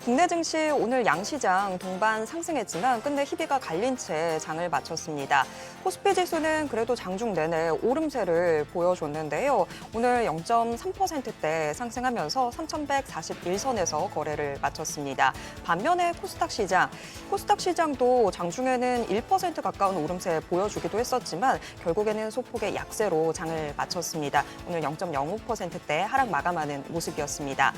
국내 증시 오늘 양시장 동반 상승했지만 끝내 희비가 갈린 채 장을 마쳤습니다. 코스피 지수는 그래도 장중 내내 오름세를 보여줬는데요. 오늘 0.3%대 상승하면서 3,141선에서 거래를 마쳤습니다. 반면에 코스닥 시장도 장중에는 1% 가까운 오름세 보여주기도 했었지만 결국에는 소폭의 약세로 장을 마쳤습니다. 오늘 0.05%대 하락 마감하는 모습이었습니다.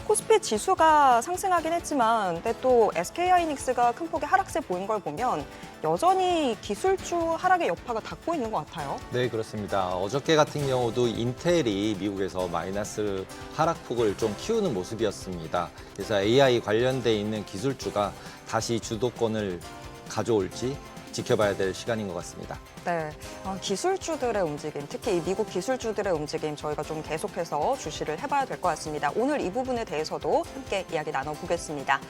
코스피 지수가 상승하긴 했지만 근데 또 SK하이닉스가 큰 폭의 하락세 보인 걸 보면 여전히 기술주 하락의 여파가 닿고 있는 것 같아요. 네, 그렇습니다. 어저께 같은 경우도 인텔이 미국에서 마이너스 하락폭을 좀 키우는 모습이었습니다. 그래서 AI 관련돼 있는 기술주가 다시 주도권을 가져올지 지켜봐야 될 시간인 것 같습니다. 네, 기술주들의 움직임, 특히 이 미국 기술주들의 움직임 저희가 좀 계속해서 주시를 해봐야 될 것 같습니다. 오늘 이 부분에 대해서도 함께 이야기 나눠보겠습니다.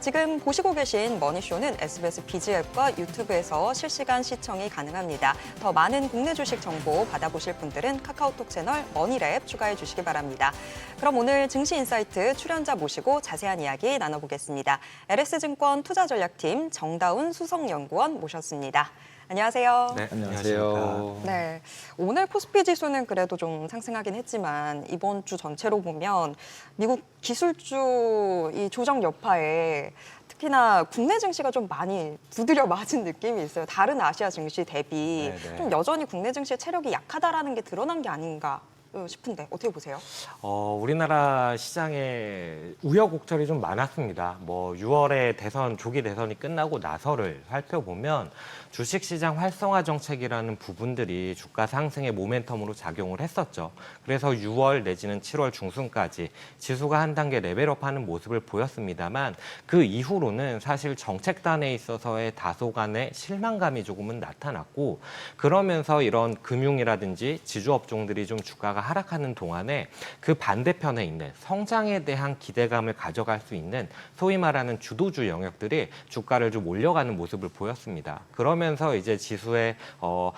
지금 보시고 계신 머니쇼는 SBS 비즈앱과 유튜브에서 실시간 시청이 가능합니다. 더 많은 국내 주식 정보 받아보실 분들은 카카오톡 채널 머니랩 추가해 주시기 바랍니다. 그럼 오늘 증시인사이트 출연자 모시고 자세한 이야기 나눠보겠습니다. LS증권 투자전략팀 정다운 수석연구원 모셨습니다. 안녕하세요. 네, 안녕하세요. 네, 오늘 코스피 지수는 그래도 좀 상승하긴 했지만 이번 주 전체로 보면 미국 기술주 이 조정 여파에 특히나 국내 증시가 좀 많이 두드려 맞은 느낌이 있어요. 다른 아시아 증시 대비 좀 여전히 국내 증시의 체력이 약하다라는 게 드러난 게 아닌가 싶은데 어떻게 보세요? 우리나라 시장에 우여곡절이 좀 많았습니다. 6월에 조기 대선이 끝나고 나서를 살펴보면 주식시장 활성화 정책이라는 부분들이 주가 상승의 모멘텀으로 작용을 했었죠. 그래서 6월 내지는 7월 중순까지 지수가 한 단계 레벨업하는 모습을 보였습니다만 그 이후로는 사실 정책단에 있어서의 다소간의 실망감이 조금은 나타났고 그러면서 이런 금융이라든지 지주업종들이 좀 주가가 하락하는 동안에 그 반대편에 있는 성장에 대한 기대감을 가져갈 수 있는 소위 말하는 주도주 영역들이 주가를 좀 올려가는 모습을 보였습니다. 그러면서 이제 지수의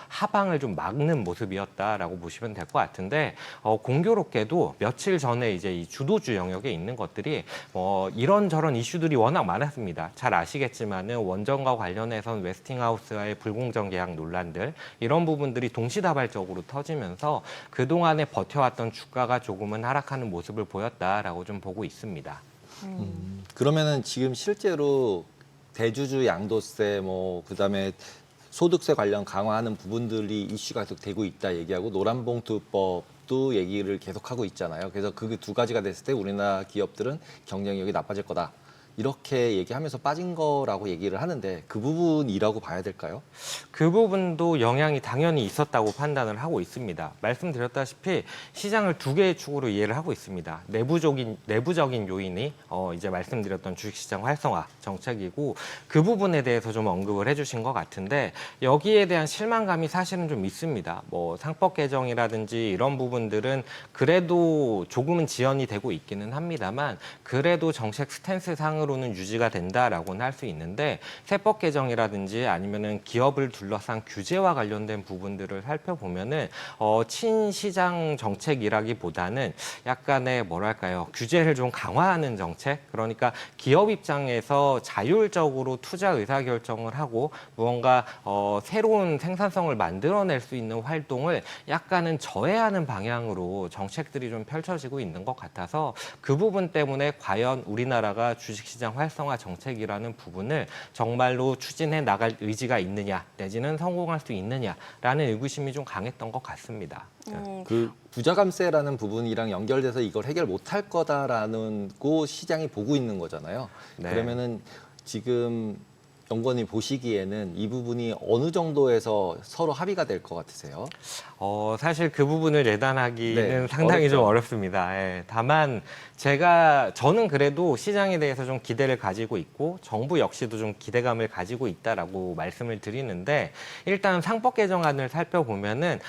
하방을 좀 막는 모습이었다라고 보시면 될 것 같은데 공교롭게도 며칠 전에 이제 이 주도주 영역에 있는 것들이 이런저런 이슈들이 워낙 많았습니다. 잘 아시겠지만은 원전과 관련해서는 웨스팅하우스와의 불공정 계약 논란들 이런 부분들이 동시다발적으로 터지면서 그동안에 버텨왔던 주가가 조금은 하락하는 모습을 보였다라고 좀 보고 있습니다. 그러면은 지금 실제로 대주주 양도세 그다음에 소득세 관련 강화하는 부분들이 이슈가 계속 되고 있다 얘기하고 노란봉투법도 얘기를 계속하고 있잖아요. 그래서 그 두 가지가 됐을 때 우리나라 기업들은 경쟁력이 나빠질 거다. 이렇게 얘기하면서 빠진 거라고 얘기를 하는데 그 부분이라고 봐야 될까요? 그 부분도 영향이 당연히 있었다고 판단을 하고 있습니다. 말씀드렸다시피 시장을 두 개의 축으로 이해를 하고 있습니다. 내부적인 요인이 이제 말씀드렸던 주식시장 활성화 정책이고 그 부분에 대해서 좀 언급을 해주신 것 같은데 여기에 대한 실망감이 사실은 좀 있습니다. 상법 개정이라든지 이런 부분들은 그래도 조금은 지연이 되고 있기는 합니다만 그래도 정책 스탠스 상으로는 유지가 된다라고는 할 수 있는데 세법 개정이라든지 아니면은 기업을 둘러싼 규제와 관련된 부분들을 살펴보면은 친시장 정책이라기보다는 약간의 규제를 좀 강화하는 정책 그러니까 기업 입장에서 자율적으로 투자 의사결정을 하고 무언가 새로운 생산성을 만들어낼 수 있는 활동을 약간은 저해하는 방향으로 정책들이 좀 펼쳐지고 있는 것 같아서 그 부분 때문에 과연 우리나라가 주식시장 활성화 정책이라는 부분을 정말로 추진해 나갈 의지가 있느냐 내지는 성공할 수 있느냐라는 의구심이 좀 강했던 것 같습니다. 그 부자감세라는 부분이랑 연결돼서 이걸 해결 못할 거다라는 거 시장이 보고 있는 거잖아요. 네. 그러면은 지금 연구원이 보시기에는 이 부분이 어느 정도에서 서로 합의가 될 것 같으세요? 사실 그 부분을 예단하기는 상당히 어렵죠. 좀 어렵습니다. 다만 저는 그래도 시장에 대해서 좀 기대를 가지고 있고 정부 역시도 좀 기대감을 가지고 있다라고 말씀을 드리는데 일단 상법 개정안을 살펴보면은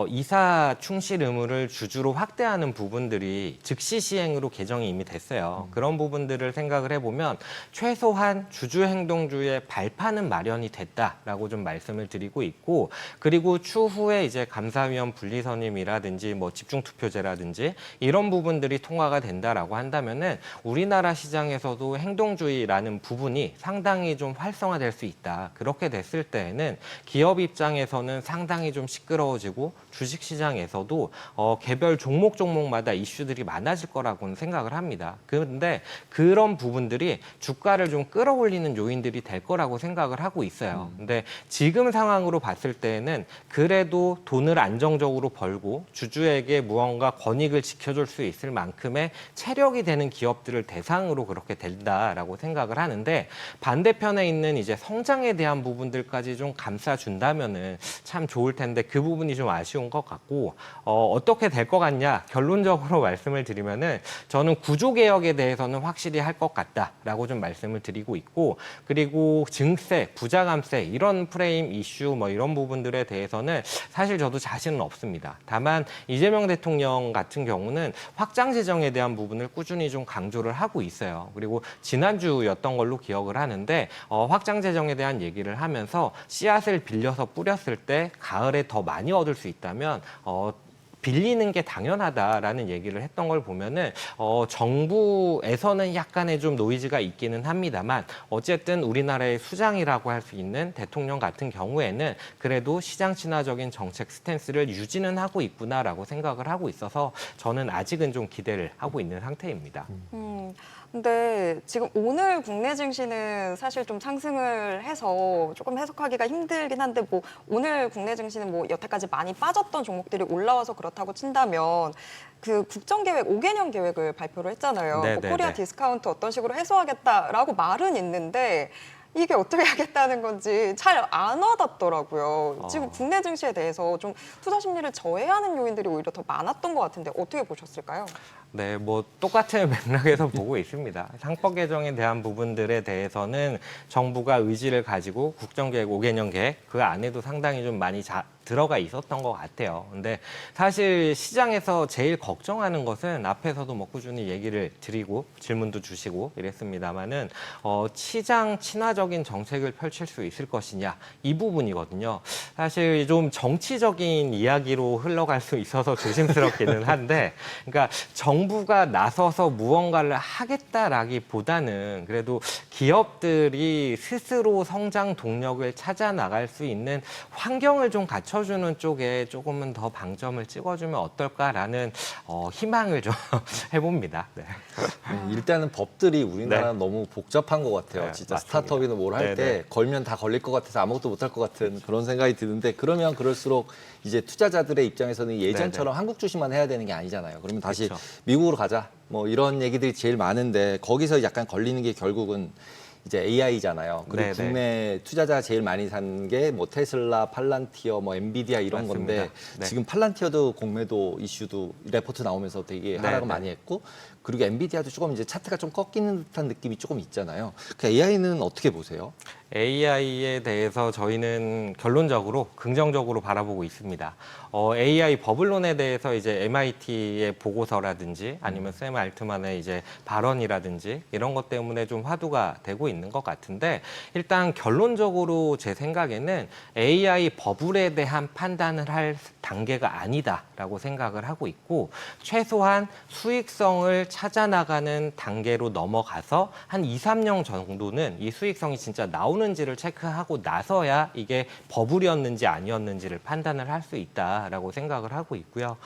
이사 충실 의무를 주주로 확대하는 부분들이 즉시 시행으로 개정이 이미 됐어요. 그런 부분들을 생각을 해보면 최소한 주주 행동주의 발판은 마련이 됐다라고 좀 말씀을 드리고 있고, 그리고 추후에 이제 감사위원 분리선임이라든지 뭐 집중투표제라든지 이런 부분들이 통과가 된다라고 한다면은 우리나라 시장에서도 행동주의라는 부분이 상당히 좀 활성화될 수 있다. 그렇게 됐을 때에는 기업 입장에서는 상당히 좀 시끄러워지고 주식시장에서도 개별 종목마다 이슈들이 많아질 거라고는 생각을 합니다. 그런데 그런 부분들이 주가를 좀 끌어올리는 요인들이 될 거라고 생각을 하고 있어요. 근데 지금 상황으로 봤을 때에는 그래도 돈을 안정적으로 벌고 주주에게 무언가 권익을 지켜줄 수 있을 만큼의 체력이 되는 기업들을 대상으로 그렇게 된다라고 생각을 하는데, 반대편에 있는 이제 성장에 대한 부분들까지 좀 감싸준다면은 참 좋을 텐데 그 부분이 좀 아쉬운 것 같고, 어떻게 될 것 같냐 결론적으로 말씀을 드리면은 저는 구조개혁에 대해서는 확실히 할 것 같다라고 좀 말씀을 드리고 있고, 그리고 증세, 부자감세 이런 프레임 이슈 뭐 이런 부분들에 대해서는 사실 저도 자신은 없습니다. 다만 이재명 대통령 같은 경우는 확장 재정에 대한 부분을 꾸준히 좀 강조를 하고 있어요. 그리고 지난주였던 걸로 기억을 하는데 확장 재정에 대한 얘기를 하면서 씨앗을 빌려서 뿌렸을 때 가을에 더 많이 얻을 수 있다면 빌리는 게 당연하다라는 얘기를 했던 걸 보면은 정부에서는 약간의 좀 노이즈가 있기는 합니다만, 어쨌든 우리나라의 수장이라고 할 수 있는 대통령 같은 경우에는 그래도 시장 친화적인 정책 스탠스를 유지는 하고 있구나라고 생각을 하고 있어서 저는 아직은 좀 기대를 하고 있는 상태입니다. 근데 지금 오늘 국내 증시는 사실 좀 상승을 해서 조금 해석하기가 힘들긴 한데, 뭐 오늘 국내 증시는 뭐 여태까지 많이 빠졌던 종목들이 올라와서 그렇다고 친다면 그 국정계획 5개년 계획을 발표를 했잖아요. 네, 뭐 네, 코리아 네. 디스카운트 어떤 식으로 해소하겠다라고 말은 있는데 이게 어떻게 하겠다는 건지 잘 안 와닿더라고요. 지금 국내 증시에 대해서 좀 투자 심리를 저해하는 요인들이 오히려 더 많았던 것 같은데 어떻게 보셨을까요? 네, 뭐 똑같은 맥락에서 보고 있습니다. 상법 개정에 대한 부분들에 대해서는 정부가 의지를 가지고 국정계획 5개년 계획 그 안에도 상당히 좀 많이 들어가 있었던 것 같아요. 근데 사실 시장에서 제일 걱정하는 것은 앞에서도 뭐 꾸준히 얘기를 드리고 질문도 주시고 이랬습니다만은 시장 친화적인 정책을 펼칠 수 있을 것이냐 이 부분이거든요. 사실 좀 정치적인 이야기로 흘러갈 수 있어서 조심스럽기는 한데, 그러니까 정부가 나서서 무언가를 하겠다라기보다는 그래도 기업들이 스스로 성장 동력을 찾아 나갈 수 있는 환경을 좀 갖춰주는 쪽에 조금은 더 방점을 찍어주면 어떨까라는 희망을 좀 해봅니다. 네. 일단은 법들이 우리나라는 네. 너무 복잡한 것 같아요. 네, 진짜 맞습니다. 스타트업이나 뭘 할 때 네네. 걸면 다 걸릴 것 같아서 아무것도 못할 것 같은 그런 생각이 드는데, 그러면 그럴수록 이제 투자자들의 입장에서는 예전처럼 한국 주식만 해야 되는 게 아니잖아요. 그러면 다시 그렇죠. 미국으로 가자. 뭐 이런 얘기들이 제일 많은데 거기서 약간 걸리는 게 결국은 이제 AI잖아요. 그리고 네네. 국내 투자자가 제일 많이 산 게 뭐 테슬라, 팔란티어, 뭐 엔비디아 이런 맞습니다. 건데 네. 지금 팔란티어도 공매도 이슈도 레포트 나오면서 되게 하락을 네네. 많이 했고, 그리고 엔비디아도 조금 이제 차트가 좀 꺾이는 듯한 느낌이 조금 있잖아요. 그 AI는 어떻게 보세요? AI에 대해서 저희는 결론적으로 긍정적으로 바라보고 있습니다. AI 버블론에 대해서 이제 MIT의 보고서라든지 아니면 샘 알트만의 이제 발언이라든지 이런 것 때문에 좀 화두가 되고 있는 것 같은데, 일단 결론적으로 제 생각에는 AI 버블에 대한 판단을 할 단계가 아니다라고 생각을 하고 있고, 최소한 수익성을 찾아 나가는 단계로 넘어가서 한 2, 3년 정도는 이 수익성이 진짜 나오는지를 체크하고 나서야 이게 버블이었는지 아니었는지를 판단을 할 수 있다라고 생각을 하고 있고요.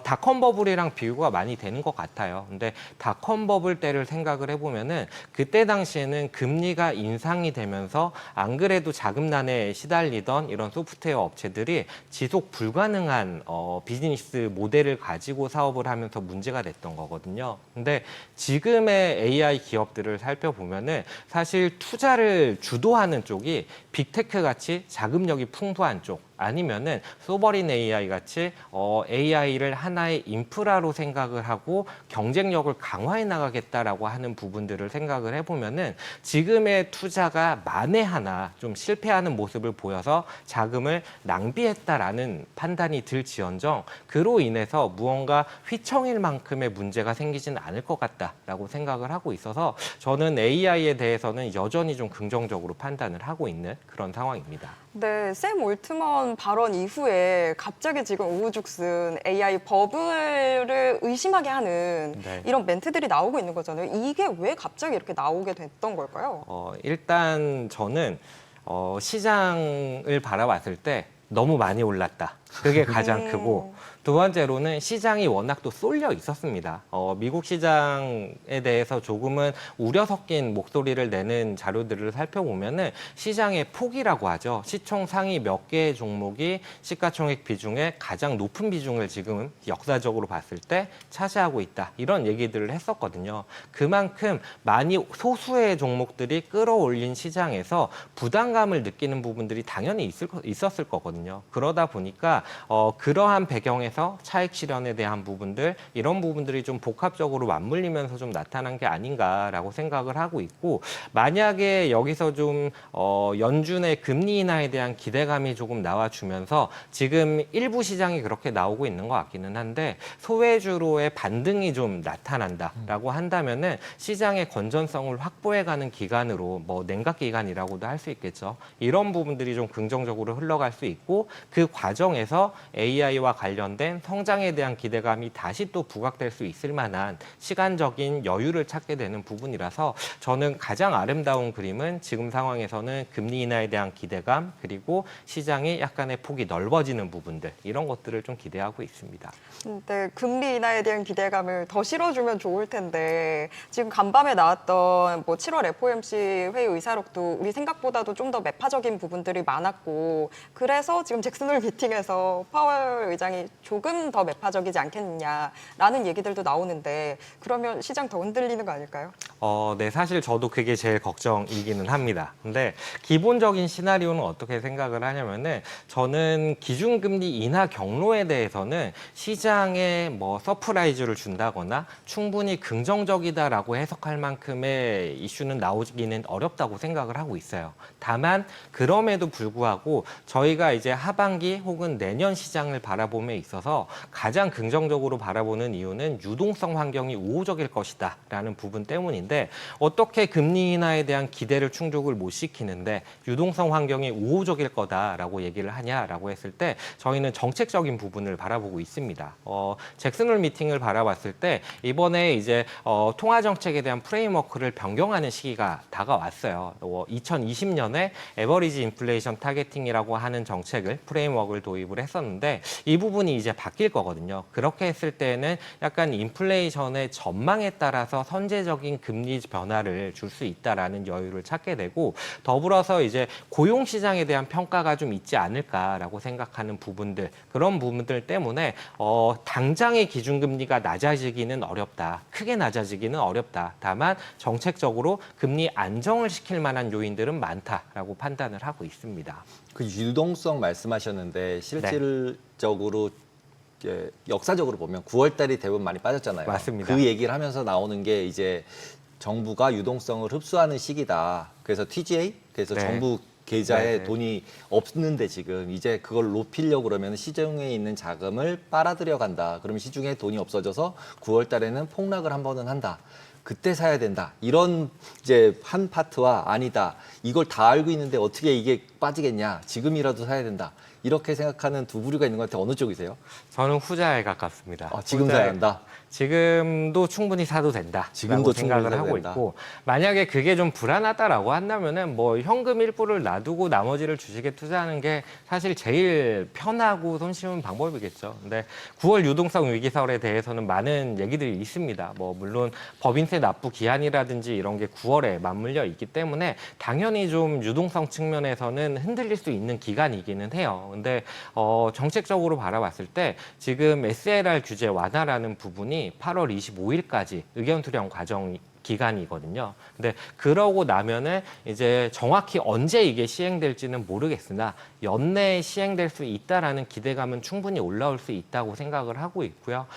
닷컴 버블이랑 비교가 많이 되는 것 같아요. 근데 닷컴 버블 때를 생각을 해보면은 그때 당시에는 금리가 인상이 되면서 안 그래도 자금난에 시달리던 이런 소프트웨어 업체들이 지속 불가능한 비즈니스 모델을 가지고 사업을 하면서 문제가 됐던 거거든요. 근데 지금의 AI 기업들을 살펴보면은 사실 투자를 주도하는 쪽이 빅테크 같이 자금력이 풍부한 쪽, 아니면은 소버린 AI 같이 AI를 하나의 인프라로 생각을 하고 경쟁력을 강화해 나가겠다라고 하는 부분들을 생각을 해보면은 지금의 투자가 만에 하나 좀 실패하는 모습을 보여서 자금을 낭비했다라는 판단이 들지언정 그로 인해서 무언가 휘청일 만큼의 문제가 생기지는 않을 것 같다라고 생각을 하고 있어서 저는 AI에 대해서는 여전히 좀 긍정적으로 판단을 하고 있는 그런 상황입니다. 네, 샘 올트먼 발언 이후에 갑자기 지금 우후죽순 AI 버블을 의심하게 하는 네. 이런 멘트들이 나오고 있는 거잖아요. 이게 왜 갑자기 이렇게 나오게 됐던 걸까요? 일단 저는 시장을 바라봤을 때 너무 많이 올랐다. 그게 가장 크고 두 번째로는 시장이 워낙 또 쏠려 있었습니다. 미국 시장에 대해서 조금은 우려 섞인 목소리를 내는 자료들을 살펴보면은 시장의 폭이라고 하죠. 시총 상위 몇 개의 종목이 시가총액 비중에 가장 높은 비중을 지금 역사적으로 봤을 때 차지하고 있다. 이런 얘기들을 했었거든요. 그만큼 많이 소수의 종목들이 끌어올린 시장에서 부담감을 느끼는 부분들이 당연히 있었을 거거든요. 그러다 보니까 그러한 배경에서 차익 실현에 대한 부분들 이런 부분들이 좀 복합적으로 맞물리면서 좀 나타난 게 아닌가라고 생각을 하고 있고 만약에 여기서 좀 연준의 금리 인하에 대한 기대감이 조금 나와주면서 지금 일부 시장이 그렇게 나오고 있는 것 같기는 한데 소외주로의 반등이 좀 나타난다라고 한다면은 시장의 건전성을 확보해가는 기간으로 뭐 냉각 기간이라고도 할 수 있겠죠. 이런 부분들이 좀 긍정적으로 흘러갈 수 있고 그 과정에서 AI와 관련된 성장에 대한 기대감이 다시 또 부각될 수 있을 만한 시간적인 여유를 찾게 되는 부분이라서 저는 가장 아름다운 그림은 지금 상황에서는 금리 인하에 대한 기대감 그리고 시장이 약간의 폭이 넓어지는 부분들 이런 것들을 좀 기대하고 있습니다. 네, 금리 인하에 대한 기대감을 더 실어주면 좋을 텐데 지금 간밤에 나왔던 뭐 7월 FOMC 회의 의사록도 우리 생각보다도 좀 더 매파적인 부분들이 많았고 그래서 지금 잭슨홀 미팅에서 파월 의장이 조금 더 매파적이지 않겠느냐라는 얘기들도 나오는데 그러면 시장 더 흔들리는 거 아닐까요? 네, 사실 저도 그게 제일 걱정이기는 합니다. 근데 기본적인 시나리오는 어떻게 생각을 하냐면은 저는 기준금리 인하 경로에 대해서는 시장에 뭐 서프라이즈를 준다거나 충분히 긍정적이다라고 해석할 만큼의 이슈는 나오기는 어렵다고 생각을 하고 있어요. 다만 그럼에도 불구하고 저희가 이제 하반기 혹은 내년 시장을 바라봄에 있어서 가장 긍정적으로 바라보는 이유는 유동성 환경이 우호적일 것이다라는 부분 때문인데 어떻게 금리 인하에 대한 기대를 충족을 못 시키는데 유동성 환경이 우호적일 거다라고 얘기를 하냐라고 했을 때 저희는 정책적인 부분을 바라보고 있습니다. 잭슨홀 미팅을 바라봤을 때 이번에 이제 통화 정책에 대한 프레임워크를 변경하는 시기가 다가왔어요. 2020년에 에버리지 인플레이션 타겟팅이라고 하는 정책을 프레임워크를 도입을 했었는데 이 부분이 이제 바뀔 거거든요. 그렇게 했을 때는 약간 인플레이션의 전망에 따라서 선제적인 금리 변화를 줄 수 있다라는 여유를 찾게 되고 더불어서 이제 고용 시장에 대한 평가가 좀 있지 않을까라고 생각하는 부분들 그런 부분들 때문에 당장의 기준금리가 낮아지기는 어렵다. 크게 낮아지기는 어렵다. 다만 정책적으로 금리 안정을 시킬 만한 요인들은 많다라고 판단을 하고 있습니다. 그 유동성 말씀하셨는데 실질적으로 이제 역사적으로 보면 9월 달이 대부분 많이 빠졌잖아요. 맞습니다. 그 얘기를 하면서 나오는 게 이제 정부가 유동성을 흡수하는 시기다. 그래서 TGA, 그래서 네. 정부 계좌에 네. 돈이 없는데 지금 이제 그걸 높이려고 그러면 시중에 있는 자금을 빨아들여 간다. 그러면 시중에 돈이 없어져서 9월 달에는 폭락을 한 번은 한다. 그때 사야 된다. 이런 이제 한 파트와 아니다. 이걸 다 알고 있는데 어떻게 이게 빠지겠냐. 지금이라도 사야 된다. 이렇게 생각하는 두 부류가 있는 것 같아요. 어느 쪽이세요? 저는 후자에 가깝습니다. 지금 사야 한다. 지금도 충분히 사도 된다. 지금도 생각을 충분히 사도 하고 된다. 있고 만약에 그게 좀 불안하다라고 한다면은 뭐 현금 일부를 놔두고 나머지를 주식에 투자하는 게 사실 제일 편하고 손쉬운 방법이겠죠. 근데 9월 유동성 위기설에 대해서는 많은 얘기들이 있습니다. 뭐 물론 법인세 납부 기한이라든지 이런 게 9월에 맞물려 있기 때문에 당연히 좀 유동성 측면에서는 흔들릴 수 있는 기간이기는 해요. 근데 정책적으로 바라봤을 때 지금 SLR 규제 완화라는 부분이 8월 25일까지 의견 수렴 과정이 기간이거든요. 근데 그러고 나면은 이제 정확히 언제 이게 시행될지는 모르겠으나 연내에 시행될 수 있다라는 기대감은 충분히 올라올 수 있다고 생각을 하고 있고요.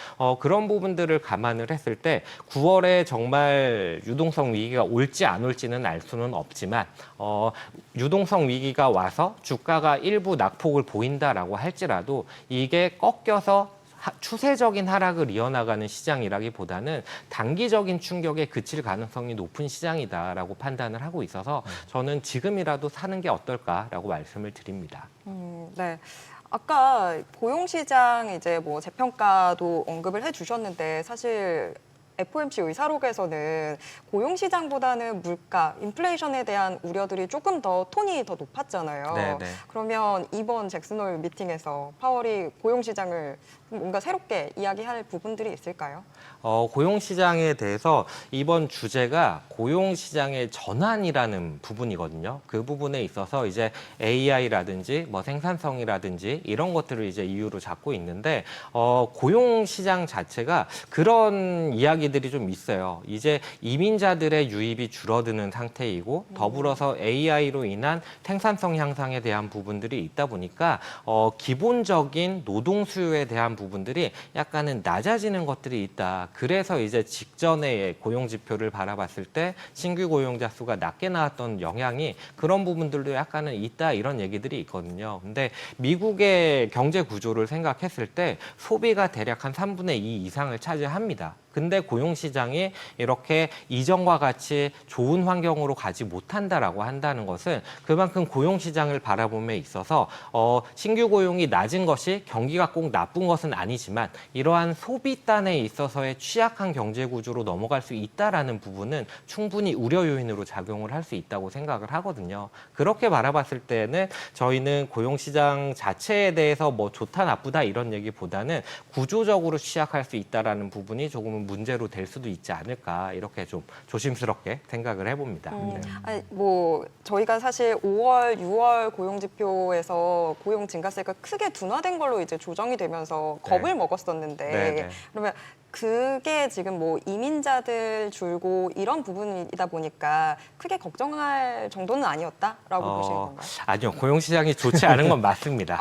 그런 부분들을 감안을 했을 때 9월에 정말 유동성 위기가 올지 안 올지는 알 수는 없지만 유동성 위기가 와서 주가가 일부 낙폭을 보인다라고 할지라도 이게 꺾여서 추세적인 하락을 이어나가는 시장이라기보다는 단기적인 충격에 그칠 가능성이 높은 시장이다라고 판단을 하고 있어서 저는 지금이라도 사는 게 어떨까라고 말씀을 드립니다. 네. 아까 고용시장 이제 뭐 재평가도 언급을 해주셨는데 사실 FOMC 의사록에서는 고용시장보다는 물가, 인플레이션에 대한 우려들이 조금 더 톤이 더 높았잖아요. 네네. 그러면 이번 잭슨홀 미팅에서 파월이 고용시장을 뭔가 새롭게 이야기할 부분들이 있을까요? 고용시장에 대해서 이번 주제가 고용시장의 전환이라는 부분이거든요. 그 부분에 있어서 이제 AI라든지 뭐 생산성이라든지 이런 것들을 이제 이유로 잡고 있는데 고용시장 자체가 그런 이야기들이 좀 있어요. 이제 이민자들의 유입이 줄어드는 상태이고 더불어서 AI로 인한 생산성 향상에 대한 부분들이 있다 보니까 기본적인 노동 수요에 대한 부분들이 약간은 낮아지는 것들이 있다. 그래서 이제 직전에 고용 지표를 바라봤을 때 신규 고용자 수가 낮게 나왔던 영향이 그런 부분들도 약간은 있다 이런 얘기들이 있거든요. 근데 미국의 경제 구조를 생각했을 때 소비가 대략 한 3분의 2 이상을 차지합니다. 근데 고용시장이 이렇게 이전과 같이 좋은 환경으로 가지 못한다라고 한다는 것은 그만큼 고용시장을 바라봄에 있어서 신규 고용이 낮은 것이 경기가 꼭 나쁜 것은 아니지만 이러한 소비단에 있어서의 취약한 경제 구조로 넘어갈 수 있다라는 부분은 충분히 우려 요인으로 작용을 할 수 있다고 생각을 하거든요. 그렇게 바라봤을 때는 저희는 고용시장 자체에 대해서 뭐 좋다 나쁘다 이런 얘기보다는 구조적으로 취약할 수 있다라는 부분이 조금은 문제로 될 수도 있지 않을까 이렇게 좀 조심스럽게 생각을 해봅니다. 네. 아니, 뭐 저희가 사실 5월, 6월 고용 지표에서 고용 증가세가 크게 둔화된 걸로 이제 조정이 되면서 겁을 먹었었는데 네. 그러면 그게 지금 뭐 이민자들 줄고 이런 부분이다 보니까 크게 걱정할 정도는 아니었다라고 보시는 건가요? 아니요, 고용시장이 좋지 않은 건 맞습니다.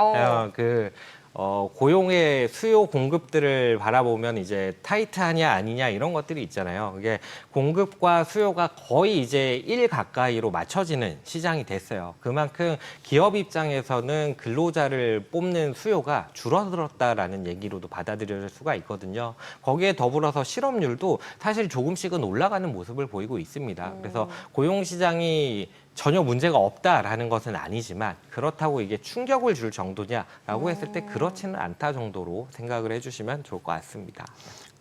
고용의 수요 공급들을 바라보면 이제 타이트하냐 아니냐 이런 것들이 있잖아요. 그게 공급과 수요가 거의 이제 1 가까이로 맞춰지는 시장이 됐어요. 그만큼 기업 입장에서는 근로자를 뽑는 수요가 줄어들었다라는 얘기로도 받아들여질 수가 있거든요. 거기에 더불어서 실업률도 사실 조금씩은 올라가는 모습을 보이고 있습니다. 그래서 고용시장이 전혀 문제가 없다라는 것은 아니지만 그렇다고 이게 충격을 줄 정도냐라고 했을 때 그렇지는 않다 정도로 생각을 해주시면 좋을 것 같습니다.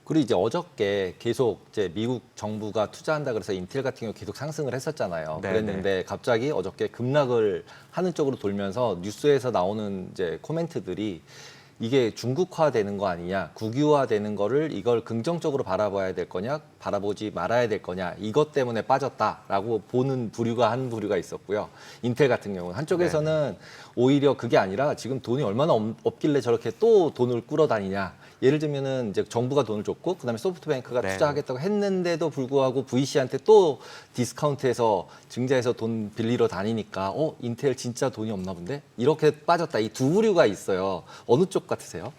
그리고 이제 어저께 계속 이제 미국 정부가 투자한다 그래서 인텔 같은 경우 계속 상승을 했었잖아요. 네네. 그랬는데 갑자기 어저께 급락을 하는 쪽으로 돌면서 뉴스에서 나오는 이제 코멘트들이 이게 중국화되는 거 아니냐, 국유화되는 거를 이걸 긍정적으로 바라봐야 될 거냐, 바라보지 말아야 될 거냐, 이것 때문에 빠졌다라고 보는 부류가 한 부류가 있었고요. 인텔 같은 경우는 한쪽에서는 오히려 그게 아니라 지금 돈이 얼마나 없길래 저렇게 또 돈을 끌어다니냐. 예를 들면은 이제 정부가 돈을 줬고 그다음에 소프트뱅크가 네. 투자하겠다고 했는데도 불구하고 VC한테 또 디스카운트해서 증자해서 돈 빌리러 다니니까 인텔 진짜 돈이 없나 본데 이렇게 빠졌다. 이 두 부류가 있어요. 어느 쪽 같으세요?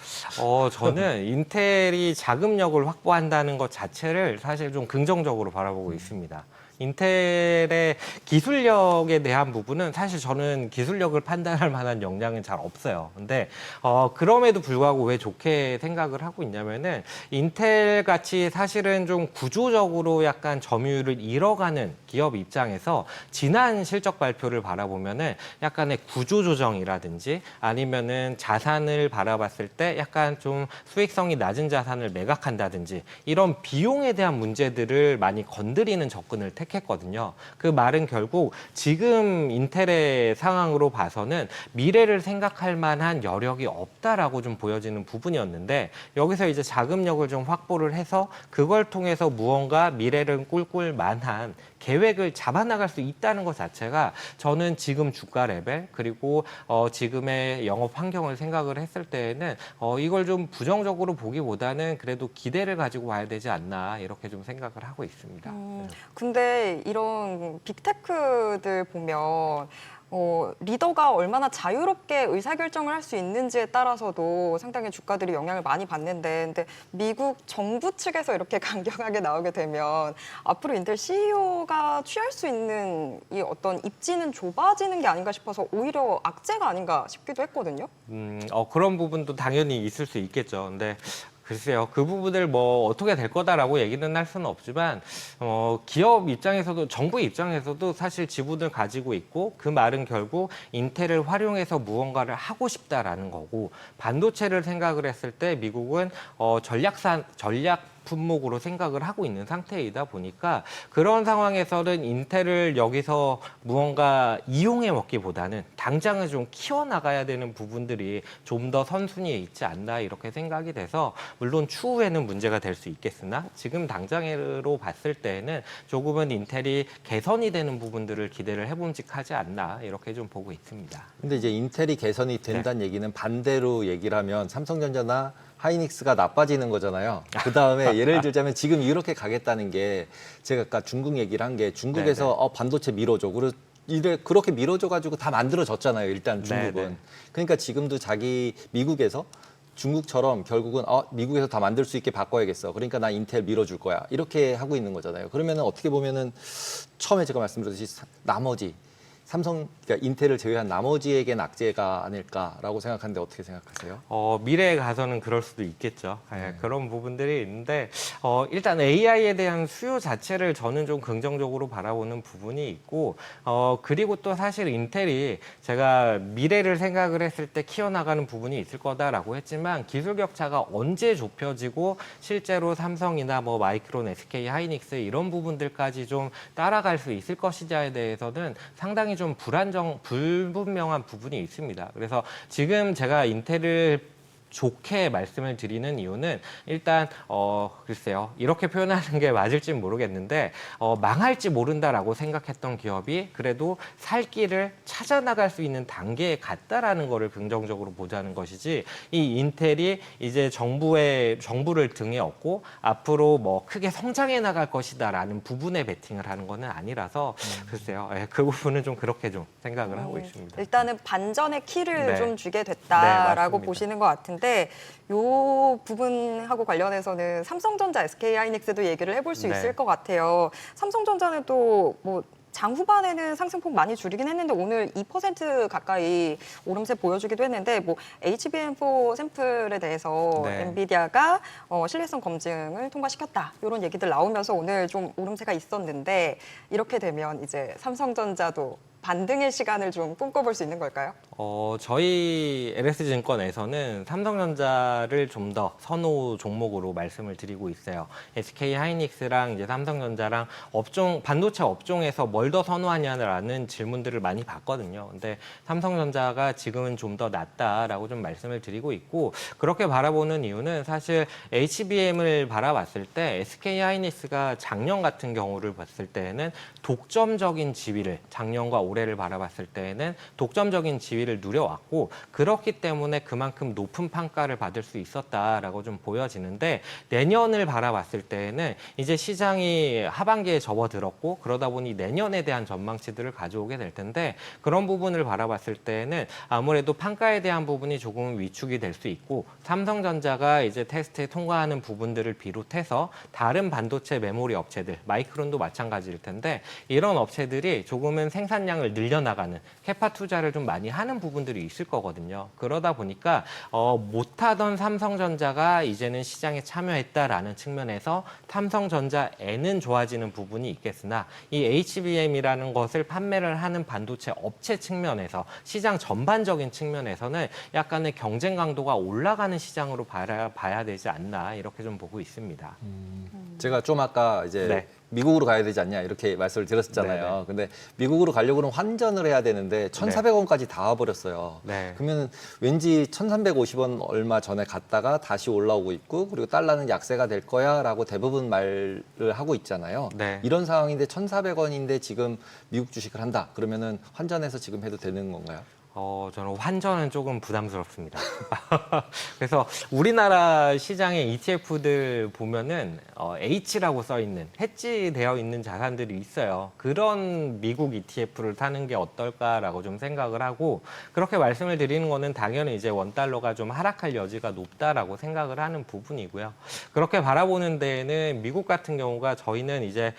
저는 인텔이 자금력을 확보한다는 것 자체를 사실 좀 긍정적으로 바라보고 있습니다. 인텔의 기술력에 대한 부분은 사실 저는 기술력을 판단할 만한 역량은 잘 없어요. 근데 그럼에도 불구하고 왜 좋게 생각을 하고 있냐면은 인텔 같이 사실은 좀 구조적으로 약간 점유율을 잃어가는 기업 입장에서 지난 실적 발표를 바라보면은 약간의 구조 조정이라든지 아니면은 자산을 바라봤을 때 약간 좀 수익성이 낮은 자산을 매각한다든지 이런 비용에 대한 문제들을 많이 건드리는 접근을 택 택했거든요. 그 말은 결국 지금 인텔의 상황으로 봐서는 미래를 생각할 만한 여력이 없다라고 좀 보여지는 부분이었는데 여기서 이제 자금력을 좀 확보를 해서 그걸 통해서 무언가 미래를 꿈꿀 만한 계획을 잡아나갈 수 있다는 것 자체가 저는 지금 주가 레벨 그리고 지금의 영업 환경을 생각을 했을 때에는 이걸 좀 부정적으로 보기보다는 그래도 기대를 가지고 봐야 되지 않나 이렇게 좀 생각을 하고 있습니다. 근데 이런 빅테크들 보면 리더가 얼마나 자유롭게 의사결정을 할 수 있는지에 따라서도 상당히 주가들이 영향을 많이 받는데, 근데 미국 정부 측에서 이렇게 강경하게 나오게 되면 앞으로 인텔 CEO가 취할 수 있는 이 어떤 입지는 좁아지는 게 아닌가 싶어서 오히려 악재가 아닌가 싶기도 했거든요. 그런 부분도 당연히 있을 수 있겠죠. 근데 글쎄요, 그 부분을 뭐 어떻게 될 거다라고 얘기는 할 수는 없지만 기업 입장에서도 정부 입장에서도 사실 지분을 가지고 있고 그 말은 결국 인텔을 활용해서 무언가를 하고 싶다라는 거고 반도체를 생각을 했을 때 미국은 전략 품목으로 생각을 하고 있는 상태이다 보니까 그런 상황에서는 인텔을 여기서 무언가 이용해 먹기보다는 당장은 좀 키워나가야 되는 부분들이 좀 더 선순위에 있지 않나 이렇게 생각이 돼서 물론 추후에는 문제가 될 수 있겠으나 지금 당장으로 봤을 때는 조금은 인텔이 개선이 되는 부분들을 기대를 해봄직하지 않나 이렇게 좀 보고 있습니다. 근데 이제 인텔이 개선이 된다는 얘기는 반대로 얘기를 하면 삼성전자나 하이닉스가 나빠지는 거잖아요. 그 다음에 예를 들자면 지금 이렇게 가겠다는 게 제가 아까 중국 얘기를 한 게 중국에서 반도체 밀어줘. 그렇게 밀어줘가지고 다 만들어졌잖아요. 일단 중국은. 네네. 그러니까 지금도 미국에서 중국처럼 결국은 미국에서 다 만들 수 있게 바꿔야겠어. 그러니까 나 인텔 밀어줄 거야. 이렇게 하고 있는 거잖아요. 그러면은 어떻게 보면은 처음에 제가 말씀드렸듯이 나머지 그러니까 인텔을 제외한 나머지에겐 악재가 아닐까라고 생각하는데 어떻게 생각하세요? 미래에 가서는 그럴 수도 있겠죠. 그런 부분들이 있는데 일단 AI에 대한 수요 자체를 저는 좀 긍정적으로 바라보는 부분이 있고 그리고 또 사실 인텔이 제가 미래를 생각을 했을 때 키워나가는 부분이 있을 거다라고 했지만 기술 격차가 언제 좁혀지고 실제로 삼성이나 뭐 마이크론, SK 하이닉스 이런 부분들까지 좀 따라갈 수 있을 것이냐에 대해서는 상당히 좀 불분명한 부분이 있습니다. 그래서 지금 제가 인텔을 좋게 말씀을 드리는 이유는 일단 글쎄요 이렇게 표현하는 게 맞을지 모르겠는데 망할지 모른다라고 생각했던 기업이 그래도 살 길을 찾아 나갈 수 있는 단계에 갔다라는 거를 긍정적으로 보자는 것이지 이 인텔이 이제 정부를 등에 업고 앞으로 뭐 크게 성장해 나갈 것이다라는 부분에 베팅을 하는 거는 아니라서 글쎄요 그 부분은 좀 그렇게 좀 생각을 하고 있습니다. 일단은 반전의 키를 네. 좀 주게 네, 됐다라고 맞습니다. 보시는 것 같은데 이 부분하고 관련해서는 삼성전자, SK하이닉스도 얘기를 해볼 수 네. 있을 것 같아요. 삼성전자는 또 뭐 장 후반에는 상승폭 많이 줄이긴 했는데 오늘 2% 가까이 오름세 보여주기도 했는데 뭐 HBM4 샘플에 대해서 네. 엔비디아가 신뢰성 검증을 통과시켰다 이런 얘기들 나오면서 오늘 좀 오름세가 있었는데 이렇게 되면 이제 삼성전자도 반등의 시간을 좀 꿈꿔볼 수 있는 걸까요? 저희 LS증권에서는 삼성전자를 좀 더 선호 종목으로 말씀을 드리고 있어요. SK 하이닉스랑 이제 삼성전자랑 반도체 업종에서 뭘 더 선호하냐라는 질문들을 많이 받거든요. 근데 삼성전자가 지금은 좀 더 낫다라고 좀 말씀을 드리고 있고 그렇게 바라보는 이유는 사실 HBM을 바라봤을 때 SK 하이닉스가 작년 같은 경우를 봤을 때에는 독점적인 지위를 작년과 올해를 바라봤을 때에는 독점적인 지위를 누려왔고 그렇기 때문에 그만큼 높은 평가를 받을 수 있었다라고 좀 보여지는데 내년을 바라봤을 때에는 이제 시장이 하반기에 접어들었고 그러다 보니 내년에 대한 전망치들을 가져오게 될 텐데 그런 부분을 바라봤을 때에는 아무래도 평가에 대한 부분이 조금 위축이 될 수 있고 삼성전자가 이제 테스트에 통과하는 부분들을 비롯해서 다른 반도체 메모리 업체들 마이크론도 마찬가지일 텐데 이런 업체들이 조금은 생산량을 늘려나가는 캐파 투자를 좀 많이 하는 부분들이 있을 거거든요. 그러다 보니까 못하던 삼성전자가 이제는 시장에 참여했다라는 측면에서 삼성전자에는 좋아지는 부분이 있겠으나 이 HBM이라는 것을 판매를 하는 반도체 업체 측면에서 시장 전반적인 측면에서는 약간의 경쟁 강도가 올라가는 시장으로 봐야 되지 않나 이렇게 좀 보고 있습니다. 제가 좀 아까 이제 네. 미국으로 가야 되지 않냐 이렇게 말씀을 드렸었잖아요. 네네. 근데 미국으로 가려고는 환전을 해야 되는데 1,400원까지 다 와버렸어요. 네. 그러면 왠지 1,350원 얼마 전에 갔다가 다시 올라오고 있고 그리고 달러는 약세가 될 거야라고 대부분 말을 하고 있잖아요. 네. 이런 상황인데 1,400원인데 지금 미국 주식을 한다. 그러면은 환전해서 지금 해도 되는 건가요? 저는 환전은 조금 부담스럽습니다. 그래서 우리나라 시장의 ETF들 보면은 H라고 써 있는 해지되어 있는 자산들이 있어요. 그런 미국 ETF를 타는 게 어떨까라고 좀 생각을 하고 그렇게 말씀을 드리는 거는 당연히 이제 원달러가 좀 하락할 여지가 높다라고 생각을 하는 부분이고요. 그렇게 바라보는 데에는 미국 같은 경우가 저희는 이제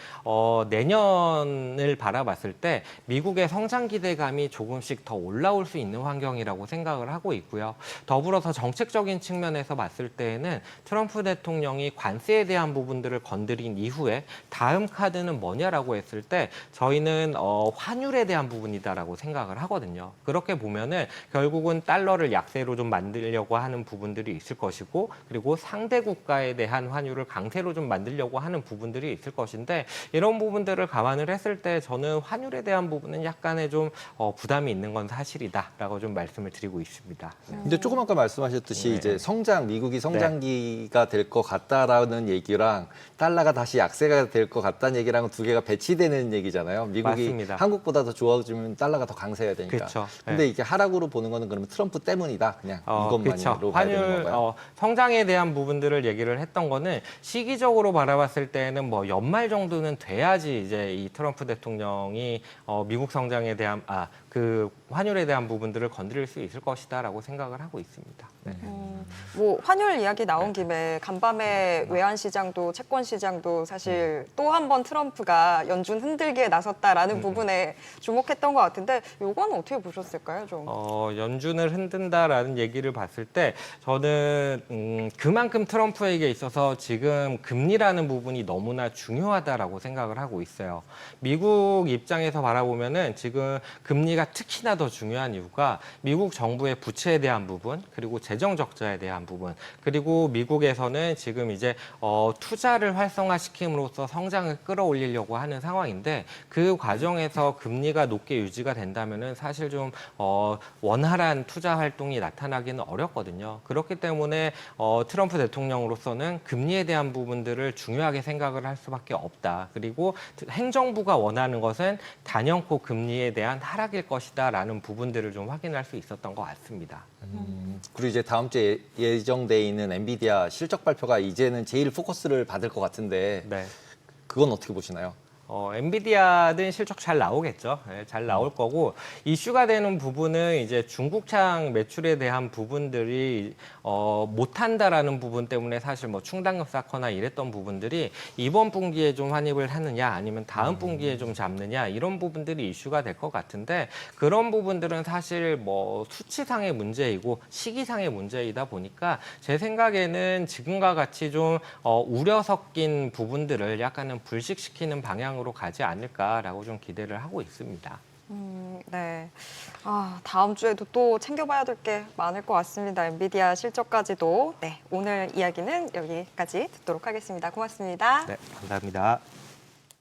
내년을 바라봤을 때 미국의 성장 기대감이 조금씩 더 올라올 수 있는 환경이라고 생각을 하고 있고요. 더불어서 정책적인 측면에서 봤을 때에는 트럼프 대통령이 관세에 대한 부분들을 건드린 이후에 다음 카드는 뭐냐라고 했을 때 저희는 환율에 대한 부분이다라고 생각을 하거든요. 그렇게 보면은 결국은 달러를 약세로 좀 만들려고 하는 부분들이 있을 것이고 그리고 상대 국가에 대한 환율을 강세로 좀 만들려고 하는 부분들이 있을 것인데 이런 부분들을 감안을 했을 때 저는 환율에 대한 부분은 약간의 좀 부담이 있는 건 사실이다. 라고 좀 말씀을 드리고 있습니다. 근데 조금 아까 말씀하셨듯이 네. 이제 미국이 성장기가 될 것 같다라는 얘기랑 달러가 다시 약세가 될 것 같다는 얘기랑 두 개가 배치되는 얘기잖아요. 미국이 맞습니다. 한국보다 더 좋아지면 달러가 더 강세해야 되니까. 그렇죠. 근데 네. 이게 하락으로 보는 거는 그러면 트럼프 때문이다. 그냥 이것만으로 그렇죠. 봐야 되는 환율 건가요? 성장에 대한 부분들을 얘기를 했던 거는 시기적으로 바라봤을 때는 뭐 연말 정도는 돼야지 이제 이 트럼프 대통령이 미국 성장에 대한 그 환율에 대한 부분들을 건드릴 수 있을 것이다라고 생각을 하고 있습니다. 네. 뭐 환율 이야기 나온 김에 간밤에 외환 시장도 채권 시장도 사실 또 한 번 트럼프가 연준 흔들기에 나섰다라는 부분에 주목했던 것 같은데 요거는 어떻게 보셨을까요, 좀? 연준을 흔든다라는 얘기를 봤을 때 저는 그만큼 트럼프에게 있어서 지금 금리라는 부분이 너무나 중요하다라고 생각을 하고 있어요. 미국 입장에서 바라보면은 지금 금리가 특히나 더 중요한 이유가 미국 정부의 부채에 대한 부분 그리고 재정 적자에 대한 부분 그리고 미국에서는 지금 이제 투자를 활성화시킴으로써 성장을 끌어올리려고 하는 상황인데 그 과정에서 금리가 높게 유지가 된다면은 사실 좀 원활한 투자 활동이 나타나기는 어렵거든요. 그렇기 때문에 트럼프 대통령으로서는 금리에 대한 부분들을 중요하게 생각을 할 수밖에 없다. 그리고 행정부가 원하는 것은 단연코 금리에 대한 하락일 것이다라는 부분들을 좀 확인할 수 있었던 것 같습니다. 그리고 이제 다음 주에 예정돼 있는 엔비디아 실적 발표가 이제는 제일 포커스를 받을 것 같은데 네. 그건 어떻게 보시나요? 엔비디아는 실적 잘 나오겠죠. 네, 잘 나올 거고 이슈가 되는 부분은 이제 중국창 매출에 대한 부분들이 못한다라는 부분 때문에 사실 뭐 충당금 쌓거나 이랬던 부분들이 이번 분기에 좀 환입을 하느냐 아니면 다음 분기에 좀 잡느냐 이런 부분들이 이슈가 될 것 같은데 그런 부분들은 사실 뭐 수치상의 문제이고 시기상의 문제이다 보니까 제 생각에는 지금과 같이 좀 우려 섞인 부분들을 약간은 불식시키는 방향으로 가지 않을까라고 좀 기대를 하고 있습니다. 네. 다음 주에도 또 챙겨봐야 될 게 많을 것 같습니다. 엔비디아 실적까지도. 네, 오늘 이야기는 여기까지 듣도록 하겠습니다. 고맙습니다. 네, 감사합니다.